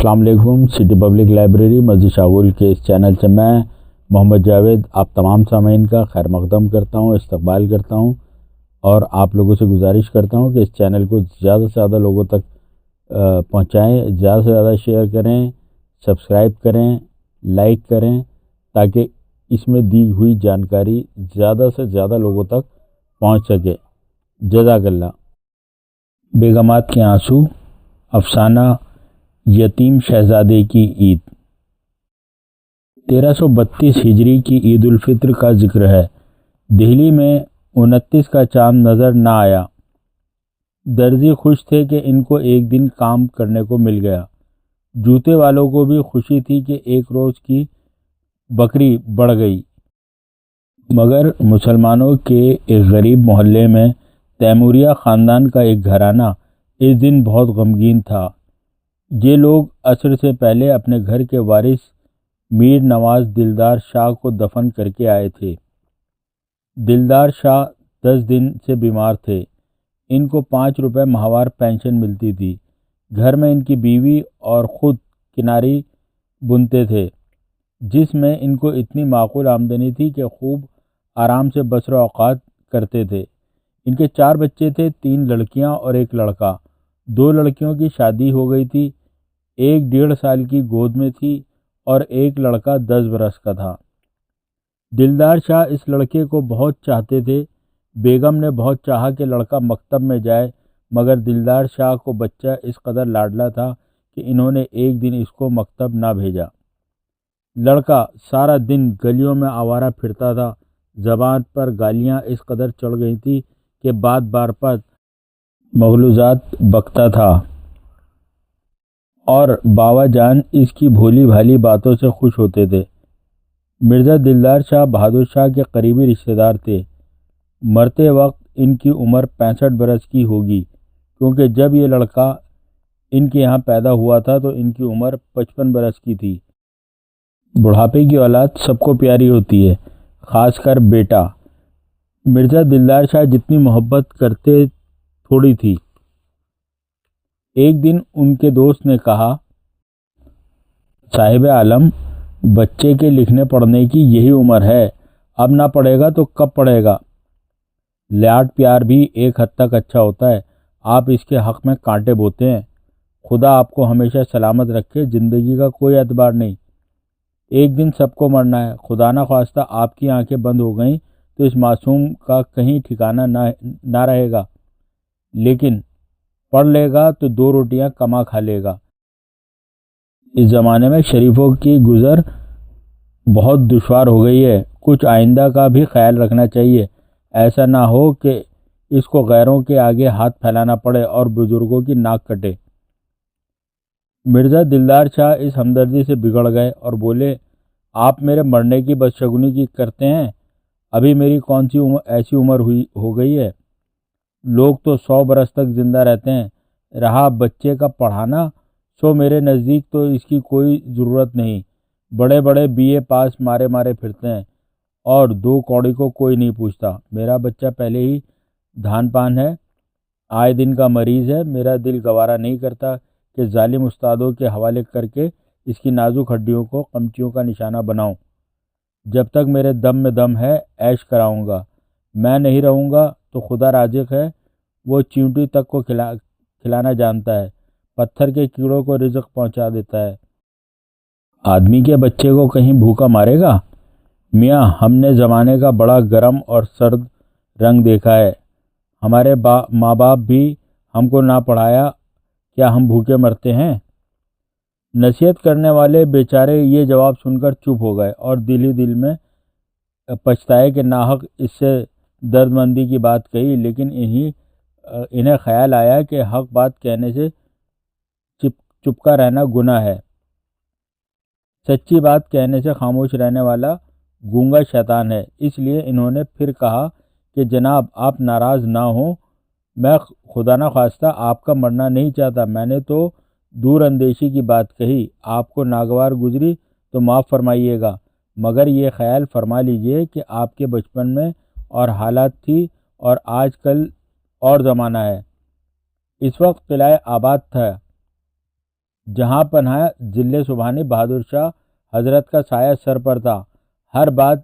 السلام علیکم۔ City public library مسجد شاہگل کے اس چینل سے میں محمد جاوید آپ تمام سامعین کا خیر مقدم کرتا ہوں، استقبال کرتا ہوں اور آپ لوگوں سے گزارش کرتا ہوں کہ اس چینل کو زیادہ سے زیادہ لوگوں تک پہنچائیں، زیادہ سے زیادہ شیئر کریں، سبسکرائب کریں، لائک کریں تاکہ اس میں دی ہوئی جانکاری زیادہ سے زیادہ لوگوں تک پہنچ سکے۔ جزاک اللہ۔ بیگمات کے آنسو، افسانہ یتیم شہزادے کی عید۔ 1332 ہجری کی عید الفطر کا ذکر ہے۔ دہلی میں 29 کا چاند نظر نہ آیا۔ درزی خوش تھے کہ ان کو ایک دن کام کرنے کو مل گیا۔ جوتے والوں کو بھی خوشی تھی کہ ایک روز کی بکری بڑھ گئی۔ مگر مسلمانوں کے ایک غریب محلے میں تیموریہ خاندان کا ایک گھرانہ اس دن بہت غمگین تھا۔ یہ لوگ عصر سے پہلے اپنے گھر کے وارث میر نواز دلدار شاہ کو دفن کر کے آئے تھے۔ دلدار شاہ 10 دن سے بیمار تھے۔ ان کو 5 روپے ماہوار پینشن ملتی تھی۔ گھر میں ان کی بیوی اور خود کناری بنتے تھے، جس میں ان کو اتنی معقول آمدنی تھی کہ خوب آرام سے بسر اوقات کرتے تھے۔ ان کے 4 بچے تھے، 3 لڑکیاں اور 1 لڑکا۔ 2 لڑکیوں کی شادی ہو گئی تھی، ایک 1.5 سال کی گود میں تھی اور ایک لڑکا 10 برس کا تھا۔ دلدار شاہ اس لڑکے کو بہت چاہتے تھے۔ بیگم نے بہت چاہا کہ لڑکا مکتب میں جائے، مگر دلدار شاہ کو بچہ اس قدر لاڈلا تھا کہ انہوں نے ایک دن اس کو مکتب نہ بھیجا۔ لڑکا سارا دن گلیوں میں آوارہ پھرتا تھا، زبان پر گالیاں اس قدر چڑھ گئی تھی کہ بات بار پر مغلوظات بکتا تھا اور باوا جان اس کی بھولی بھالی باتوں سے خوش ہوتے تھے۔ مرزا دلدار شاہ بہادر شاہ کے قریبی رشتہ دار تھے۔ مرتے وقت ان کی عمر 65 برس کی ہوگی، کیونکہ جب یہ لڑکا ان کے یہاں پیدا ہوا تھا تو ان کی عمر 55 برس کی تھی۔ بڑھاپے کی اولاد سب کو پیاری ہوتی ہے، خاص کر بیٹا۔ مرزا دلدار شاہ جتنی محبت کرتے تھوڑی تھی۔ ایک دن ان کے دوست نے کہا، صاحب عالم، بچے کے لکھنے پڑھنے کی یہی عمر ہے، اب نہ پڑھے گا تو کب پڑھے گا؟ لاڈ پیار بھی ایک حد تک اچھا ہوتا ہے، آپ اس کے حق میں کانٹے بوتے ہیں۔ خدا آپ کو ہمیشہ سلامت رکھے، زندگی کا کوئی اعتبار نہیں، ایک دن سب کو مرنا ہے۔ خدا نہ خواستہ آپ کی آنکھیں بند ہو گئیں تو اس معصوم کا کہیں ٹھکانہ نہ رہے گا، لیکن پڑھ لے گا تو 2 روٹیاں کما کھا لے گا۔ اس زمانے میں شریفوں کی گزر بہت دشوار ہو گئی ہے، کچھ آئندہ کا بھی خیال رکھنا چاہیے، ایسا نہ ہو کہ اس کو غیروں کے آگے ہاتھ پھیلانا پڑے اور بزرگوں کی ناک کٹے۔ مرزا دلدار شاہ اس ہمدردی سے بگڑ گئے اور بولے، آپ میرے مرنے کی بدشگونی کی کرتے ہیں؟ ابھی میری کون سی ایسی عمر ہو گئی ہے؟ لوگ تو 100 برس تک زندہ رہتے ہیں۔ رہا بچے کا پڑھانا، سو میرے نزدیک تو اس کی کوئی ضرورت نہیں۔ بڑے بڑے BA پاس مارے پھرتے ہیں اور 2 کوڑی کو کوئی نہیں پوچھتا۔ میرا بچہ پہلے ہی دھان پان ہے، آئے دن کا مریض ہے۔ میرا دل گوارا نہیں کرتا کہ ظالم استادوں کے حوالے کر کے اس کی نازک ہڈیوں کو قمچیوں کا نشانہ بناؤں۔ جب تک میرے دم میں دم ہے عیش کراؤں گا، میں نہیں رہوں گا تو خدا رازق ہے، وہ چیونٹی تک کو کھلانا جانتا ہے، پتھر کے کیڑوں کو رزق پہنچا دیتا ہے۔ آدمی کے بچے کو کہیں بھوکا مارے گا؟ میاں، ہم نے زمانے کا بڑا گرم اور سرد رنگ دیکھا ہے۔ ہمارے ماں باپ بھی ہم کو نہ پڑھایا، کیا ہم بھوکے مرتے ہیں؟ نصیحت کرنے والے بیچارے یہ جواب سن کر چپ ہو گئے اور دل ہی دل میں پچھتائے کہ ناحق اس سے درد مندی کی بات کہی، لیکن انہیں خیال آیا کہ حق بات کہنے سے چپکا رہنا گناہ ہے، سچی بات کہنے سے خاموش رہنے والا گونگا شیطان ہے۔ اس لیے انہوں نے پھر کہا کہ جناب، آپ ناراض نہ ہوں، میں خدا نہ خواستہ آپ کا مرنا نہیں چاہتا، میں نے تو دور اندیشی کی بات کہی، آپ کو ناگوار گزری تو معاف فرمائیے گا، مگر یہ خیال فرما لیجئے کہ آپ کے بچپن میں اور حالات تھی اور آج کل اور زمانہ ہے۔ اس وقت قلعہ آباد تھا، جہاں پناہ ذل سبحانی بہادر شاہ حضرت کا سایہ سر پر تھا۔ ہر بات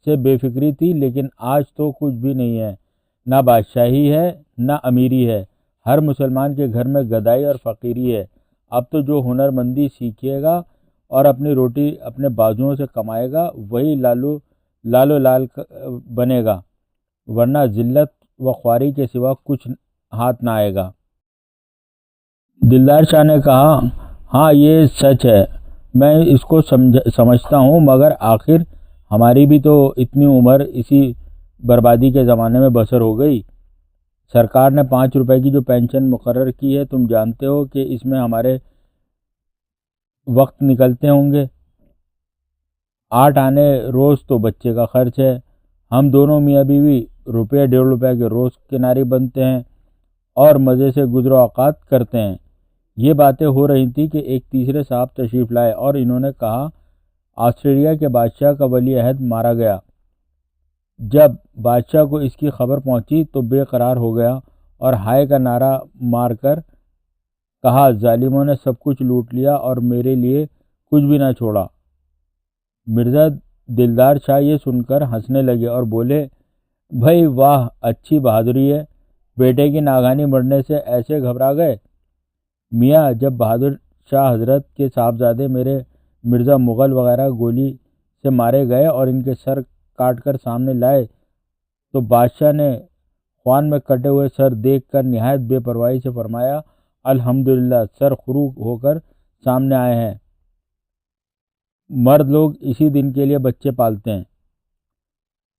سے بے فکری تھی، لیکن آج تو کچھ بھی نہیں ہے، نہ بادشاہی ہے نہ امیری ہے، ہر مسلمان کے گھر میں گدائی اور فقیری ہے۔ اب تو جو ہنر مندی سیکھے گا اور اپنی روٹی اپنے بازوؤں سے کمائے گا وہی لالو لال بنے گا، ورنہ ذلت و خواری کے سوا کچھ ہاتھ نہ آئے گا۔ دلدار شاہ نے کہا، ہاں یہ سچ ہے، میں اس کو سمجھتا ہوں، مگر آخر ہماری بھی تو اتنی عمر اسی بربادی کے زمانے میں بسر ہو گئی۔ سرکار نے 5 روپے کی جو پینشن مقرر کی ہے، تم جانتے ہو کہ اس میں ہمارے وقت نکلتے ہوں گے۔ 8 آنے روز تو بچے کا خرچ ہے، ہم دونوں میاں بیوی روپے 1.5 روپے کے روز کناری بنتے ہیں اور مزے سے گزر و اوقات کرتے ہیں۔ یہ باتیں ہو رہی تھیں کہ ایک تیسرے صاحب تشریف لائے اور انہوں نے کہا، آسٹریلیا کے بادشاہ کا ولی عہد مارا گیا۔ جب بادشاہ کو اس کی خبر پہنچی تو بے قرار ہو گیا اور ہائے کا نعرہ مار کر کہا، ظالموں نے سب کچھ لوٹ لیا اور میرے لیے کچھ بھی نہ چھوڑا۔ مرزا دلدار شاہ یہ سن کر ہنسنے لگے اور بولے، بھائی واہ، اچھی بہادری ہے، بیٹے کی ناگہانی مرنے سے ایسے گھبرا گئے۔ میاں، جب بہادر شاہ حضرت کے صاحبزادے میرے مرزا مغل وغیرہ گولی سے مارے گئے اور ان کے سر کاٹ کر سامنے لائے تو بادشاہ نے خوان میں کٹے ہوئے سر دیکھ کر نہایت بے پرواہی سے فرمایا، الحمدللہ، سر خروج ہو کر سامنے آئے ہیں۔ مرد لوگ اسی دن کے لیے بچے پالتے ہیں۔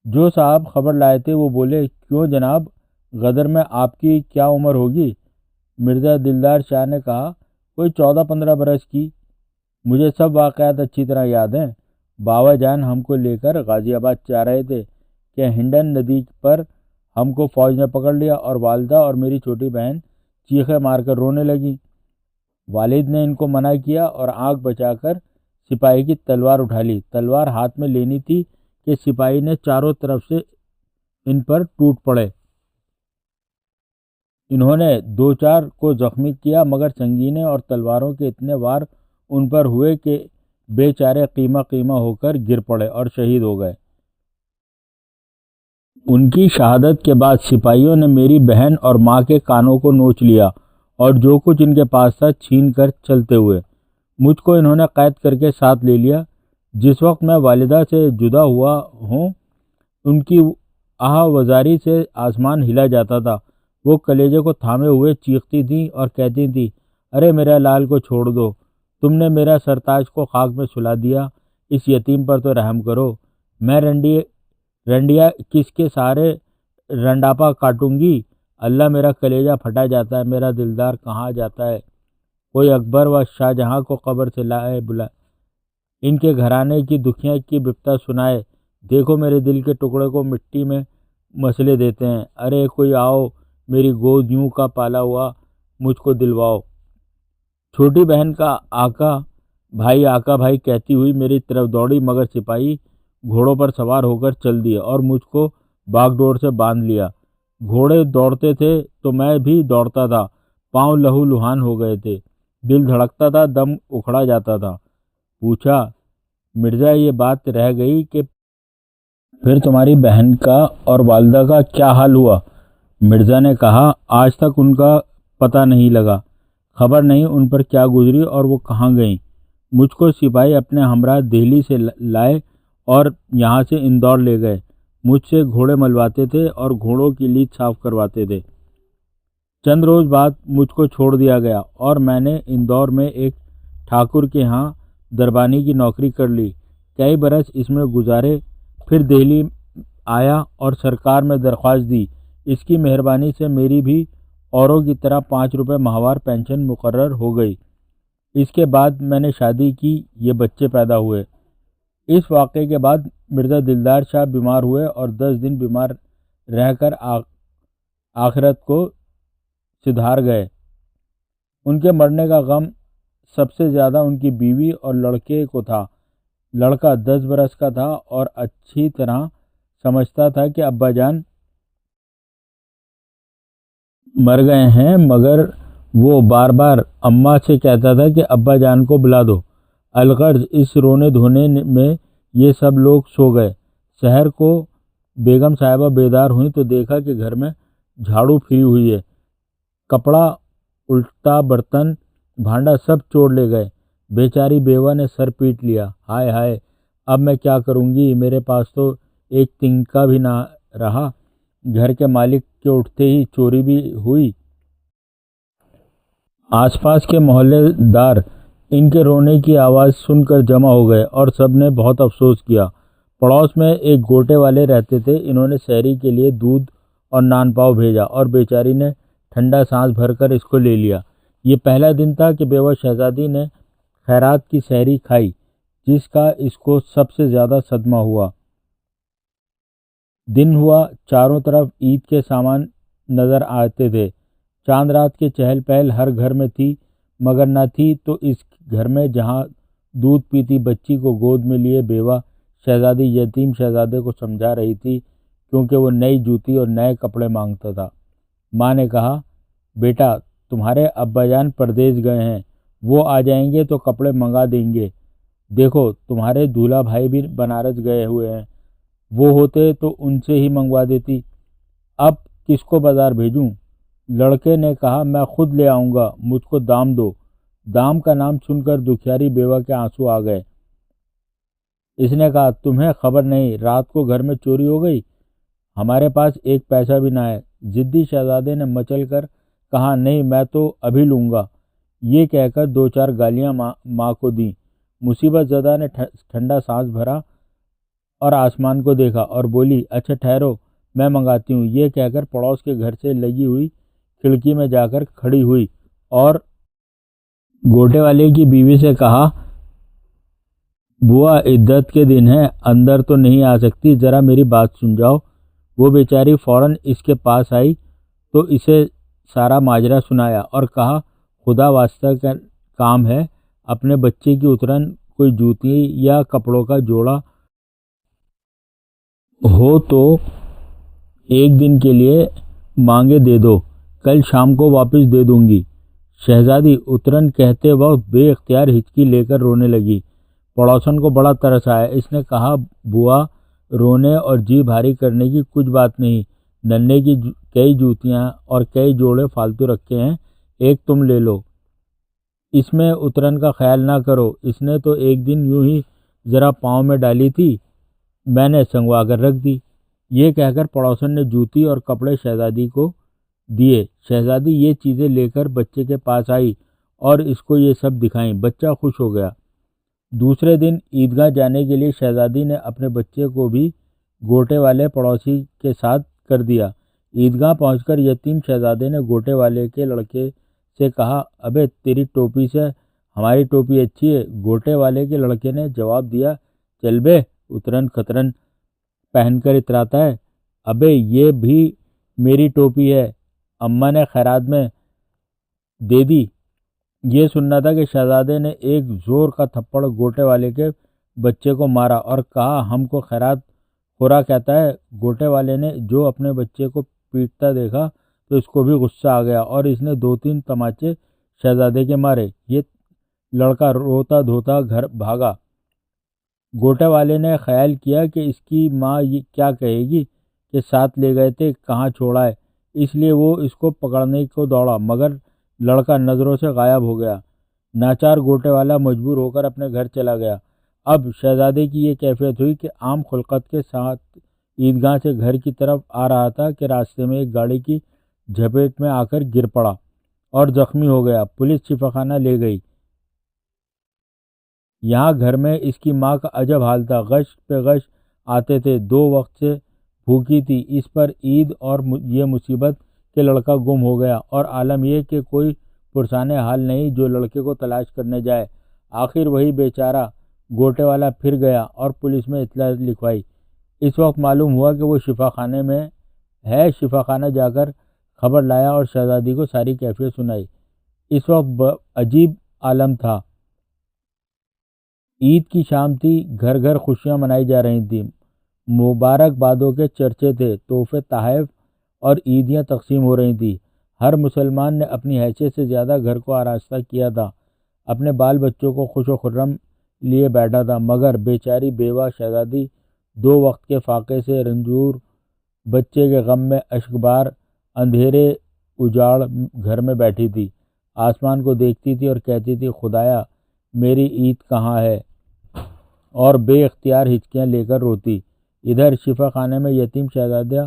جو صاحب خبر لائے تھے وہ بولے، کیوں جناب، غدر میں آپ کی کیا عمر ہوگی؟ مرزا دلدار شاہ نے کہا، کوئی 14-15 برس کی۔ مجھے سب واقعات اچھی طرح یاد ہیں۔ باوا جان ہم کو لے کر غازی آباد جا رہے تھے کہ ہنڈن ندی پر ہم کو فوج نے پکڑ لیا اور والدہ اور میری چھوٹی بہن چیخیں مار کر رونے لگیں۔ والد نے ان کو منع کیا اور آنکھ بچا کر سپاہی کی تلوار اٹھا لی۔ تلوار ہاتھ میں لینی تھی کہ سپاہی نے چاروں طرف سے ان پر ٹوٹ پڑے۔ انہوں نے 2-4 کو زخمی کیا، مگر سنگینیں اور تلواروں کے اتنے وار ان پر ہوئے کہ بے چارے قیمہ قیمہ ہو کر گر پڑے اور شہید ہو گئے۔ ان کی شہادت کے بعد سپاہیوں نے میری بہن اور ماں کے کانوں کو نوچ لیا اور جو کچھ ان کے پاس تھا چھین کر چلتے ہوئے۔ مجھ کو انہوں نے قید کر کے ساتھ لے لیا۔ جس وقت میں والدہ سے جدا ہوا ہوں، ان کی آہ وزاری سے آسمان ہلا جاتا تھا۔ وہ کلیجے کو تھامے ہوئے چیختی تھیں اور کہتی تھیں، ارے میرے لال کو چھوڑ دو، تم نے میرا سرتاج کو خاک میں سلا دیا، اس یتیم پر تو رحم کرو۔ میں رنڈیا کس کے سارے رنڈاپا کاٹوں گی؟ اللہ، میرا کلیجہ پھٹا جاتا ہے، میرا دلدار کہاں جاتا ہے؟ کوئی اکبر و شاہ جہاں کو قبر سے لائے بلائے، ان کے گھرانے کی دکھیاں کی بپتا سنائے، دیکھو میرے دل کے ٹکڑے کو مٹی میں مسلے دیتے ہیں، ارے کوئی آؤ، میری گود یوں کا پالا ہوا مجھ کو دلواؤ۔ چھوٹی بہن کا آقا بھائی کہتی ہوئی میری طرف دوڑی، مگر سپاہی گھوڑوں پر سوار ہو کر چل دیے اور مجھ کو باغ ڈور سے باندھ لیا۔ گھوڑے دوڑتے تھے تو میں بھی دوڑتا تھا، پاؤں لہو لہان ہو گئے تھے، دل دھڑکتا تھا، دم اکھڑا جاتا تھا۔ پوچھا، مرزا یہ بات رہ گئی کہ پھر تمہاری بہن کا اور والدہ کا کیا حال ہوا؟ مرزا نے کہا، آج تک ان کا پتہ نہیں لگا، خبر نہیں ان پر کیا گزری اور وہ کہاں گئیں۔ مجھ کو سپاہی اپنے ہمراہ دہلی سے لائے اور یہاں سے اندور لے گئے۔ مجھ سے گھوڑے ملواتے تھے اور گھوڑوں کی لید صاف کرواتے تھے۔ چند روز بعد مجھ کو چھوڑ دیا گیا اور میں نے اندور میں ایک ٹھاکر کے ہاں دربانی کی نوکری کر لی۔ کئی برس اس میں گزارے، پھر دہلی آیا اور سرکار میں درخواست دی۔ اس کی مہربانی سے میری بھی اوروں کی طرح 5 روپے ماہوار پینشن مقرر ہو گئی۔ اس کے بعد میں نے شادی کی، یہ بچے پیدا ہوئے۔ اس واقعے کے بعد مرزا دلدار شاہ بیمار ہوئے اور 10 دن بیمار رہ کر آخرت کو سدھار گئے۔ ان کے مرنے کا غم سب سے زیادہ ان کی بیوی اور لڑکے کو تھا۔ لڑکا 10 برس کا تھا اور اچھی طرح سمجھتا تھا کہ ابا جان مر گئے ہیں، مگر وہ بار بار اماں سے کہتا تھا کہ ابا جان کو بلا دو۔ الغرض اس رونے دھونے میں یہ سب لوگ سو گئے۔ سحر کو بیگم صاحبہ بیدار ہوئیں تو دیکھا کہ گھر میں جھاڑو پھری ہوئی ہے، کپڑا الٹا، برتن بھانڈا سب چوڑ لے گئے۔ بیچاری بیوہ نے سر پیٹ لیا، ہائے ہائے، اب میں کیا کروں گی، میرے پاس تو ایک تنکا بھی نہ رہا۔ گھر کے مالک کے اٹھتے ہی چوری بھی ہوئی۔ آس پاس کے محلے دار ان کے رونے کی آواز سن کر جمع ہو گئے اور سب نے بہت افسوس کیا۔ پڑوس میں ایک گوٹے والے رہتے تھے، انہوں نے سحری کے لیے دودھ اور نان پاؤ بھیجا اور بیچاری نے ٹھنڈا سانس بھر کر اس کو لے لیا۔ یہ پہلا دن تھا کہ بیوہ شہزادی نے خیرات کی سحری کھائی، جس کا اس کو سب سے زیادہ صدمہ ہوا۔ دن ہوا، چاروں طرف عید کے سامان نظر آتے تھے۔ چاند رات کے چہل پہل ہر گھر میں تھی، مگر نہ تھی تو اس گھر میں جہاں دودھ پیتی بچی کو گود میں لیے بیوہ شہزادی یتیم شہزادے کو سمجھا رہی تھی، کیونکہ وہ نئی جوتی اور نئے کپڑے مانگتا تھا۔ ماں نے کہا، بیٹا تمہارے ابا جان پردیس گئے ہیں، وہ آ جائیں گے تو کپڑے منگا دیں گے۔ دیکھو تمہارے دولہا بھائی بھی بنارس گئے ہوئے ہیں، وہ ہوتے تو ان سے ہی منگوا دیتی، اب کس کو بازار بھیجوں؟ لڑکے نے کہا، میں خود لے آؤں گا، مجھ کو دام دو۔ دام کا نام سن کر دکھیاری بیوہ کے آنسو آ گئے۔ اس نے کہا، تمہیں خبر نہیں، رات کو گھر میں چوری ہو گئی، ہمارے پاس ایک پیسہ بھی نہ ہے۔ ضدی شہزادے نے مچل کر کہا، نہیں میں تو ابھی لوں گا۔ یہ کہہ کر دو چار گالیاں ماں کو دیں۔ مصیبت زدہ نے ٹھنڈا سانس بھرا اور آسمان کو دیکھا اور بولی، اچھا ٹھہرو، میں منگاتی ہوں۔ یہ کہہ کر پڑوس کے گھر سے لگی ہوئی کھڑکی میں جا کر کھڑی ہوئی اور گوٹے والے کی بیوی سے کہا، بوا عدت کے دن ہیں، اندر تو نہیں آ سکتی، ذرا میری بات سن جاؤ۔ وہ بیچاری فوراً اس کے پاس آئی تو اسے سارا ماجرا سنایا اور کہا، خدا واسطہ کا کام ہے، اپنے بچے کی اترن کوئی جوتی یا کپڑوں کا جوڑا ہو تو ایک دن کے لیے مانگے دے دو، کل شام کو واپس دے دوں گی۔ شہزادی اترن کہتے وقت بے اختیار ہچکی لے کر رونے لگی۔ پڑوسن کو بڑا ترس آیا۔ اس نے کہا، بوا رونے اور جی بھاری کرنے کی کچھ بات نہیں، ننھے کی کئی جوتیاں اور کئی جوڑے فالتو رکھے ہیں، ایک تم لے لو، اس میں اترن کا خیال نہ کرو، اس نے تو ایک دن یوں ہی ذرا پاؤں میں ڈالی تھی، میں نے سنگوا کر رکھ دی۔ یہ کہہ کر پڑوسن نے جوتی اور کپڑے شہزادی کو دیے۔ شہزادی یہ چیزیں لے کر بچے کے پاس آئی اور اس کو یہ سب دکھائیں۔ بچہ خوش ہو گیا۔ دوسرے دن عیدگاہ جانے کے لیے شہزادی نے اپنے بچے کو بھی گوٹے والے پڑوسی کے ساتھ کر دیا۔ عیدگاہ پہنچ کر یتیم شہزادے نے گوٹے والے کے لڑکے سے کہا، ابے تیری ٹوپی سے ہماری ٹوپی اچھی ہے۔ گوٹے والے کے لڑکے نے جواب دیا، چل بے، اترن خطرن پہن کر اتراتا ہے، ابے یہ بھی میری ٹوپی ہے، اماں نے خیرات میں دے دی۔ یہ سننا تھا کہ شہزادے نے ایک زور کا تھپڑ گوٹے والے کے بچے کو مارا اور کہا، ہم کو خیرات خورا کہتا ہے۔ گوٹے والے نے جو اپنے بچے کو پیٹتا دیکھا تو اس کو بھی غصہ آ گیا اور اس نے دو تین تماچے شہزادے کے مارے۔ یہ لڑکا روتا دھوتا گھر بھاگا۔ گوٹے والے نے خیال کیا کہ اس کی ماں یہ کیا کہے گی کہ ساتھ لے گئے تھے، کہاں چھوڑا ہے، اس لیے وہ اس کو پکڑنے کو دوڑا، مگر لڑکا نظروں سے غائب ہو گیا۔ ناچار گوٹے والا مجبور ہو کر اپنے گھر چلا گیا۔ اب شہزادے کی یہ کیفیت ہوئی کہ عام خلقت کے ساتھ عیدگاہ سے گھر کی طرف آ رہا تھا کہ راستے میں ایک گاڑی کی جھپیٹ میں آ کر گر پڑا اور زخمی ہو گیا۔ پولیس شفا خانہ لے گئی۔ یہاں گھر میں اس کی ماں کا عجب حال تھا، غش پہ غش آتے تھے، 2 وقت سے بھوکی تھی۔ اس پر عید اور یہ مصیبت کہ لڑکا گم ہو گیا، اور عالم یہ کہ کوئی پرسان حال نہیں جو لڑکے کو تلاش کرنے جائے۔ آخر وہی بیچارہ گوٹے والا پھر گیا اور پولیس میں اطلاع لکھوائی۔ اس وقت معلوم ہوا کہ وہ شفا خانے میں ہے۔ شفا خانہ جا کر خبر لایا اور شہزادی کو ساری کیفیت سنائی۔ اس وقت عجیب عالم تھا۔ عید کی شام تھی، گھر گھر خوشیاں منائی جا رہی تھیں، مبارک بادوں کے چرچے تھے، تحفے تحائف اور عیدیاں تقسیم ہو رہی تھیں۔ ہر مسلمان نے اپنی حیثیت سے زیادہ گھر کو آراستہ کیا تھا، اپنے بال بچوں کو خوش و خرم لیے بیٹھا تھا، مگر بیچاری بیوہ شہزادی 2 وقت کے فاقے سے رنجور بچے کے غم میں اشکبار اندھیرے اجاڑ گھر میں بیٹھی تھی، آسمان کو دیکھتی تھی اور کہتی تھی خدایا میری عید کہاں ہے، اور بے اختیار ہچکیاں لے کر روتی۔ ادھر شفا خانے میں یتیم شہزادہ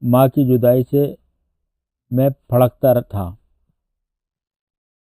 ماں کی جدائی سے میں پھڑکتا تھا۔